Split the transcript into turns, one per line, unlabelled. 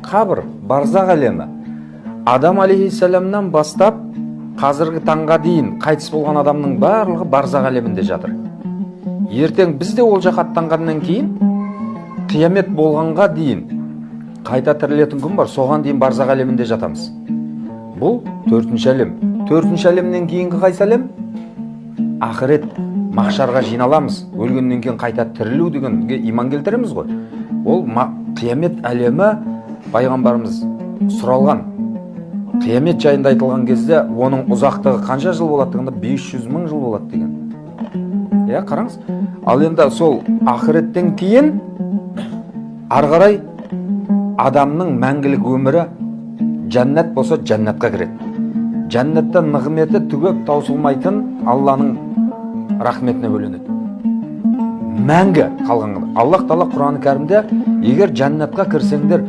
Қабір, барзақ әлемі. Адам алейхиссаламнан бастап қазіргі таңға дейін қайтыс болған адамның барлығы барзақ әлемінде жатыр. Ертең біз де ол жаққа аттанғаннан кейін қиямет болғанға дейін қайта тірілетін күн бар, соған дейін барзақ әлемінде жатамыз. Бұл төртінші әлем. Төртінші әлемнен кейінгі қайсы әлем? Ақырет, махшарға жиналамыз. Өлгеннен кейін қайта тірілу дегенге иман келтіреміз ғой. Ол қиямет әлемі пайғамбарымыз сұралған. Қиямет жайында айтылған кезде оның ұзақтығы қанша жыл болады дегенде 500 мың жыл болады деген. Қараңыз. Ал енді сол ақыреттен кейін ары қарай адамның мәңгілік өмірі жәннат болса жәннатқа кіреді. Жәннатта нығметі түгеп таусылмайтын Алланың рахметіне бөленеді. Мәңгі қалған. Аллах Тағала Құран-ы Кәрімде егер жәннатқа кірсеңдер